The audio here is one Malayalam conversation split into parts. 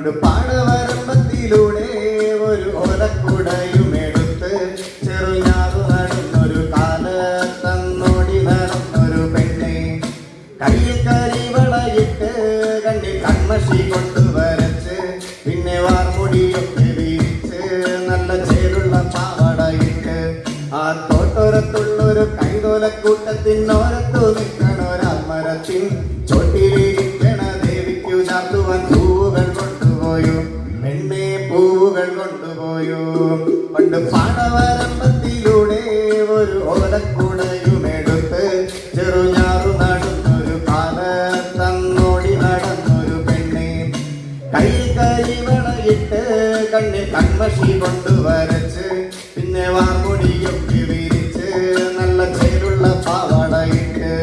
പണ്ട് പാടവരമ്പത്തിലൂടെ ഒരു ഓലക്കുടയുമെടുത്ത് ചെറുഞാറു നടന്നൊരു കാലത്തന്നോടി നടന്നൊരു പെണ്ണെ. കയ്യിൽ കരിവളയിട്ട് കണ്ണിൽ കൺമഷി കൊണ്ടുവരച്ച് പിന്നെ വാർമുടിയൊക്കെ വീരിച്ച് നല്ല ചേരുള്ള പാവടയിട്ട് ആ തോട്ടോരത്തുള്ളൊരു കൈതോലക്കൂട്ടത്തിനോരത്തു നിൽക്കണൊരാമരത്തിൻ ചോട്ടിലിരിക്കണ ദേവിക്കു ചാർത്തുവാൻ പൂവുകൾ കൊണ്ടുപോയോ പെണ്ണെ, പൂവുകൾ കൊണ്ടുപോയോ. പണ്ട് പാടവരമ്പത്തിലൂടെ ഒരു ഓലക്കുടയുമെടുത്ത് ചെറുഞാറു നടന്നൊരു കാലത്തന്നോടി നടന്നൊരു പെണ്ണെ. കയ്യിൽ കരിവളയിട്ട് കണ്ണിൽ കൺമഷി കൊണ്ടുവരച്ച് പിന്നെ വാർമുടിയൊക്കെ വിരിച്ച് നല്ല ചേരുള്ള പാവാടയിട്ട്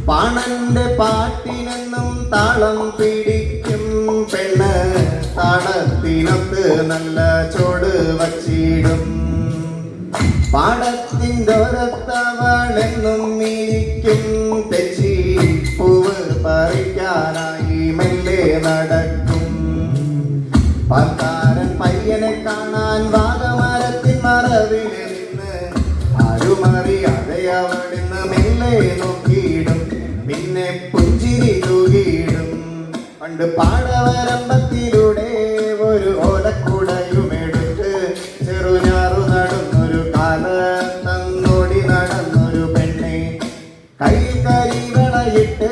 പാണന്റെ പാട്ടിനെന്നും താളം പിടിക്കും പെണ്ണ്, താളത്തിനൊത്ത് നല്ല ചോട് വച്ചിടും. പാടത്തിൻ്റെ ഒരത്തവളെന്നും ഇരിക്കും തെച്ചി പൂവ് പറിക്കാനായി മെല്ലെ നടക്കും. പാൽക്കാരൻ പയ്യനെ കാണാൻ വാഗമരത്തിൻ മറവില് നിന്ന് ആരുമറിയാതെ അവിടുന്ന് മെല്ലെ നോക്കിയിടും പിന്നെ പുഞ്ചിരി തൂകിയിടും. പണ്ട് പാടവരമ്പത്തിലൂടെ ഒരു ഓലക്കുടയുമെടുത്ത് ചെറുഞാറു നടന്നൊരു കാലത്തന്നോടി നടന്നൊരു പെണ്ണെ. കയ്യിൽ കരിവളയിട്ട്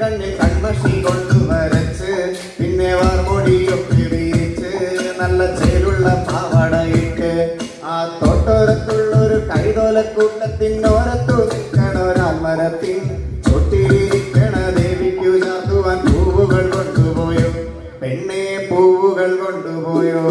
കണ്ണിൽ കൺമഷി കൊണ്ടുവരച്ച് പിന്നെ വാർമുടിയൊക്കെ വീരിച്ച് നല്ല ചേരുള്ള പാവടയിട്ട് ആ തോട്ടോരത്തുള്ളൊരു കൈതോലക്കൂട്ടത്തിനോരത്തു നിൽക്കണൊരാമരത്തിൻ ചോട്ടിലിരിക്കണ ദേവിക്കു ചാർത്തുവാൻ പൂവുകൾ കൊണ്ടുപോയോ പെണ്ണെ, പൂവുകൾ കൊണ്ടുപോയോ.